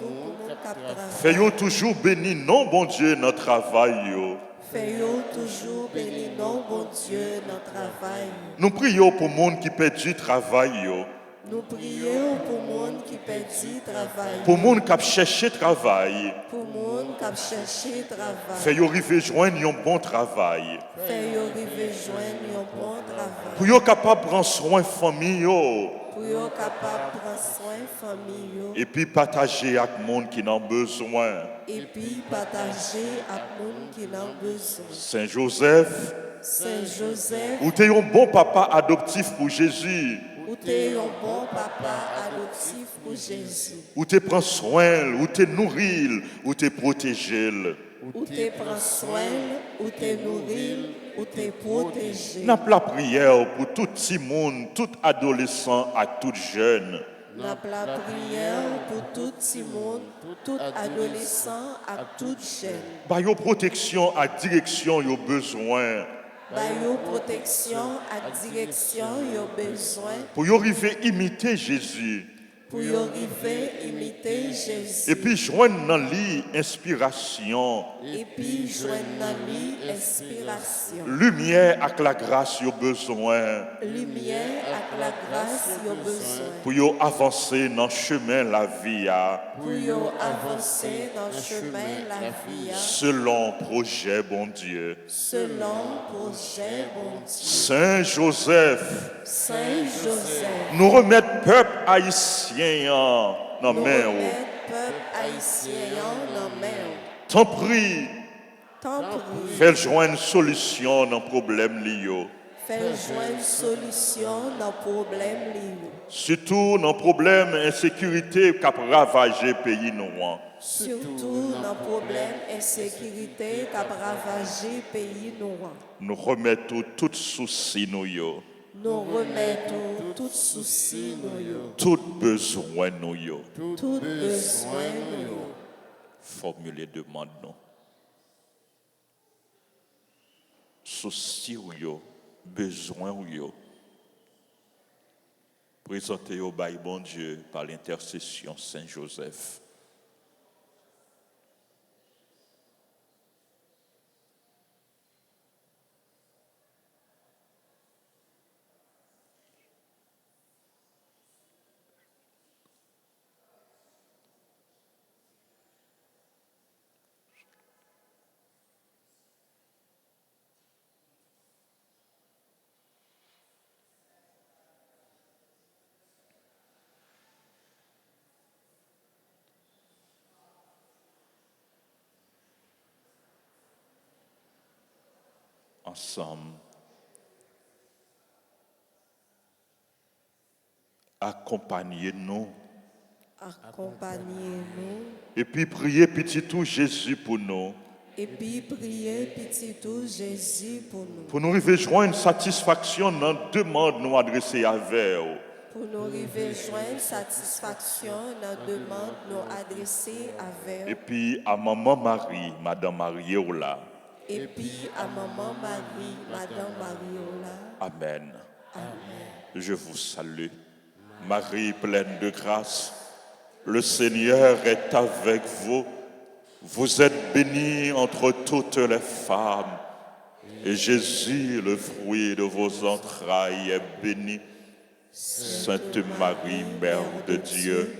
pour nous qui travaillons.
Faisons toujours béni, non, bon Dieu, notre travail. Yo.
Faisons toujours béni, non, bon Dieu, notre travail.
Nous prions pour le monde qui perd du travail. Yo.
Nous prions pour monde qui perdit travail.
pour monde qui a cherché travail,
Pour monde qui a cherché travail.
fait yo arriver joindre un bon travail.
Fait yo arriver joindre un bon travail.
Pour yo capable prendre soin famille yo,
Pour yo capable prendre soin famille yo.
et puis partager avec monde qui en besoin.
Et puis partager avec monde qui en a besoin.
Saint Joseph,
Saint Joseph,
ou t'es un bon papa adoptif pour Jésus,
ou t'es un bon papa adoptif pour Jésus.
ou t'es prend soin, ou t'es nourri, ou t'es protégé.
Ou t'es prend soin, ou t'es nourri, ou t'es protégé.
N'a la prière pour tout petit monde, tout adolescent et tout jeune.
N'a la prière pour tout petit monde, tout adolescent et tout jeune.
Bah yo protection à direction yo besoin.
Ba yo protection et direction yo besoin
Pour yo arriver imiter Jésus.
pour y arriver imiter Jésus.
Et puis joindre dans lui inspiration,
Et puis joindre dans lui inspiration.
lumière avec la grâce yo besoin.
Lumière avec la grâce yo besoin.
Pour yo avancer dans le chemin la vie
Pour yo avancer dans le chemin la vie
selon projet bon Dieu.
selon projet bon Dieu.
Saint Joseph,
Saint Joseph,
nous remettre peuple haïtien dans
nous
main.
remettre peuple haïtien dans main.
T'en prie,
Tant prie,
fais joindre solution dans problème lié.
fais joindre solution dans problème lié.
Surtout dans problème insécurité qui a ravagé le pays noir.
Surtout dans problème insécurité qui a ravagé pays noir.
Nous remettons tout souci nous yo,
Nous remettons tout souci nous,
tout besoin nous yo.
tout besoin nous.
Formuler demande nous. Souci ou yo, besoin ou yo. Présentez au bail bon Dieu par l'intercession Saint Joseph. Ensemble, accompagnez-nous
Accompagnez-nous
et puis priez petit tout Jésus pour nous,
et puis priez petit tout Jésus pour nous.
pour nous arriver joindre satisfaction dans la demande nous adresser avec vous.
Pour nous arriver joindre satisfaction dans la demande nous adresser
Et
avec.
puis à maman Marie, Madame Mariola.
Et puis à maman Marie, Madame Mariola.
Amen.
Amen.
Je vous salue. Marie pleine de grâce, le Seigneur est avec vous. Vous êtes bénie entre toutes les femmes. Et Jésus, le fruit de vos entrailles, est béni. Sainte Marie, Mère de Dieu,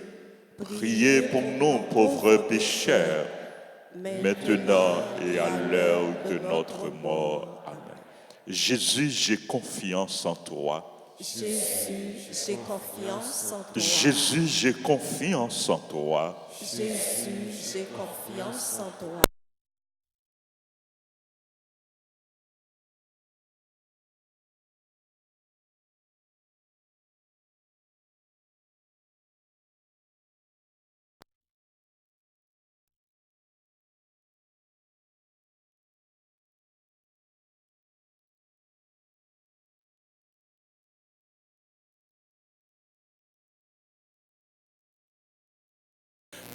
priez pour nous pauvres pécheurs, maintenant et à l'heure de notre mort. Amen. Jésus, j'ai confiance en toi.
Jésus, j'ai confiance en toi.
Jésus, j'ai confiance en toi.
Jésus, j'ai confiance en toi.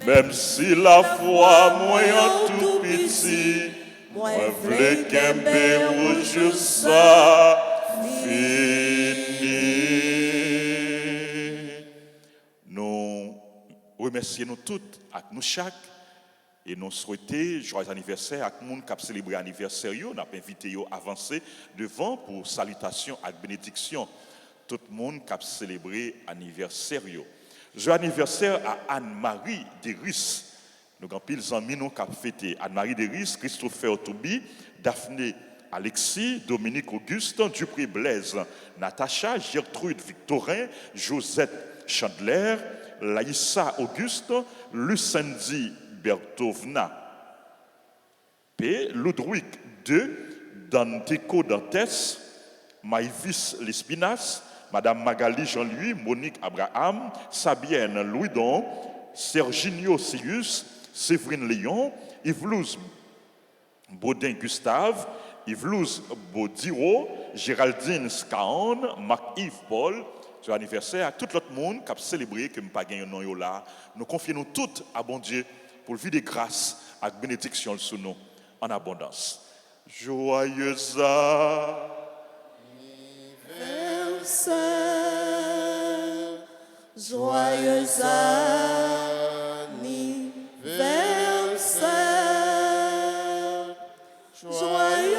Même si la foi moyen tout petit, moi v'lais qu'un rouge ça fini. Nous remercions nous toutes, avec nous chaque, et nous souhaitons joyeux anniversaire à tout le monde qui a célébré l'anniversaire. Nous avons invité à avancer devant pour salutation et bénédiction. tout le monde qui a célébré anniversaire. Joyeux anniversaire à Anne-Marie Deris. Nous avons pile amis nous qui ont fêté. Anne-Marie Deris, Christopher Toubi, Daphné Alexis, Dominique Augustin, Dupré Blaise, Natacha, Gertrude Victorin, Josette Chandler, Laïssa Auguste, Lucendi Bertovna, P. Ludwig II, Danteco Dantes, Maïvis Lespinas, Madame Magali Jean-Louis, Monique Abraham, Sabienne Louis-Don, Serginio Sius, Séverine Léon, Yves-Louz Baudin Gustave, Yves-Louz Baudiro, Géraldine Scaon, Marc-Yves Paul. Sur l'anniversaire à tout l'autre monde qui a célébré, que nous pas gagné non là. Nous confions toutes à bon Dieu pour le vie de grâce et bénédiction sur nous en abondance. Joyeux
anniversaire, joyeux anniversaire, joyeux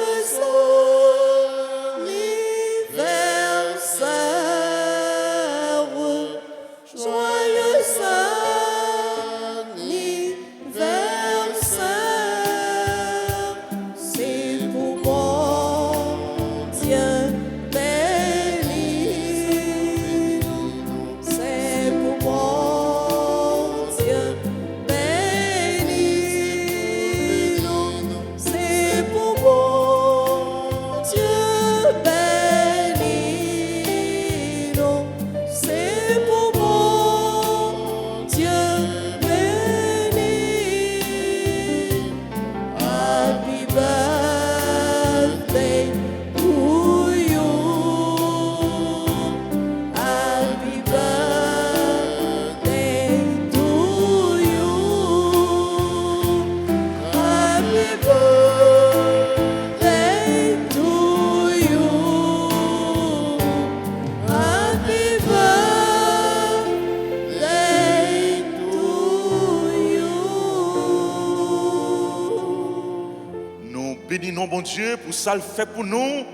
bénissons bon Dieu pour ça le fait pour nous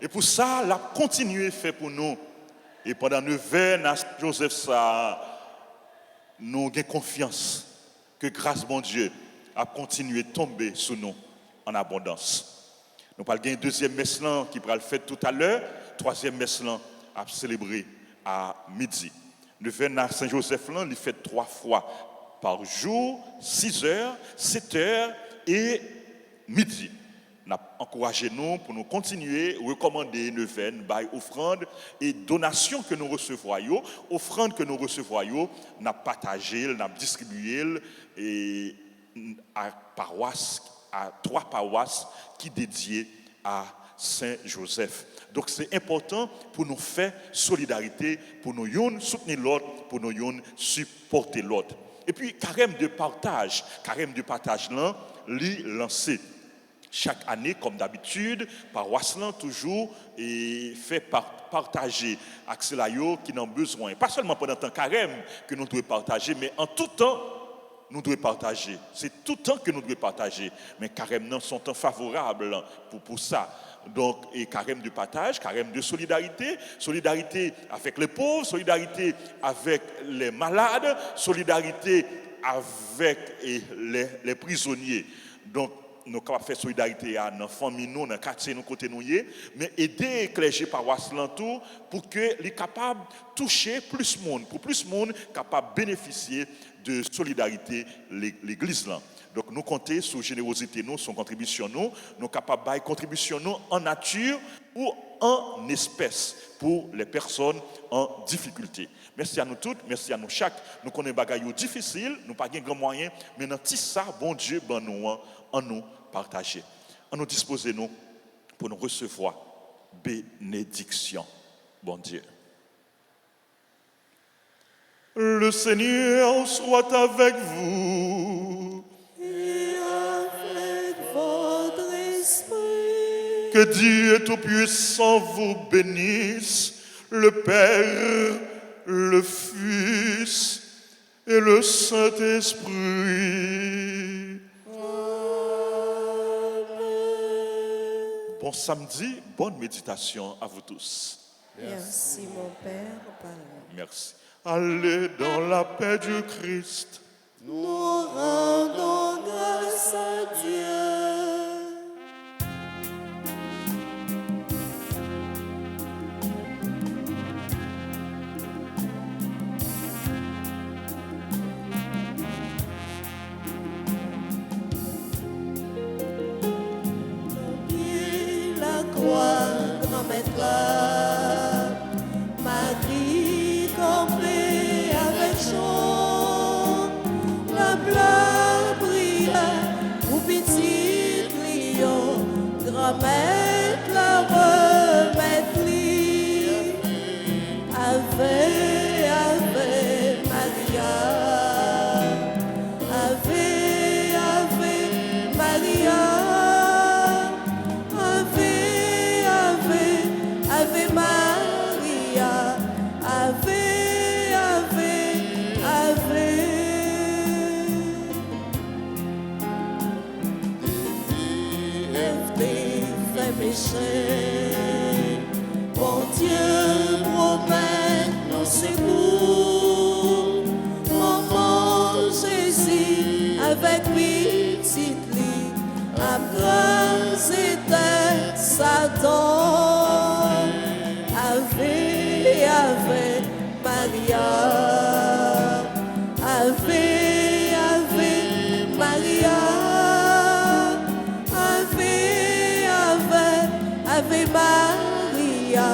et pour ça l'a continué fait pour nous. Et pendant 9 ans, Joseph ça nous avons confiance que grâce bon Dieu a continué de tomber sur nous en abondance. Nous parlons d'un deuxième messe qui va le faire tout à l'heure, troisième messe à célébrer à midi. 9 ans à Saint-Joseph il fait 3 fois par jour, 6 heures, 7 heures et midi. Nous encouragé nous pour nous continuer, recommander neuvaine, by offrande et donations que nous recevons, offrandes que nous recevons, nous partagé, nous distribué et à paroisse, à 3 paroisses qui dédiées à Saint-Joseph. Donc c'est important pour nous faire solidarité, pour nous soutenir l'autre, pour nous supporter l'autre. Et puis carême de partage là, li lancé. Chaque année, comme d'habitude, paroisse toujours et fait partager accès là qui n'ont besoin. Pas seulement pendant le temps carême que nous devons partager, mais en tout temps, nous devons partager. C'est tout temps que nous devons partager. Mais carême sont temps favorables pour ça. Donc, et carême de partage, carême de solidarité, solidarité avec les pauvres, solidarité avec les malades, solidarité avec les prisonniers. Donc, nous sommes capables de faire solidarité à nos familles, dans le quartier, nous côté nous, mais aider les clergés paroisse l'entour pour que les capables de toucher plus de monde, pour plus de monde capable de bénéficier de solidarité l'église là. Donc nous comptons sur générosité nous, sur contribution nous sommes capables de contribution nous en nature ou en espèces pour les personnes en difficulté. Merci à nous toutes, merci à nous chaque. Nous connaissons des bagailles difficiles, nous n'avons pas de grands moyens, mais dans tout ça, bon Dieu, ben nous, en nous partager. En nous disposer nous pour nous recevoir bénédiction. Bon Dieu. Le Seigneur soit avec vous.
Et avec votre esprit.
Que Dieu Tout-Puissant vous bénisse, le Père, le Fils et le Saint-Esprit. Bon samedi, bonne méditation à vous tous.
Et ainsi, mon Père, pardonne.
Merci. Allez dans la paix du Christ.
Nous rendons grâce à Dieu. La croix, grand maître, Marie campée avec chant, la blague brille, ou petit lion, grand maître, la remettre li, Ave, Ave Maria, Ave, Ave Maria. Ave Maria, Ave, Ave, Ave. Ève fait péché, bon Dieu promet nos secours. Maman Jésus avec petite lit, après c'était Satan. Ave, Ave Maria, Ave, Ave Maria, Ave, Ave, Ave Maria.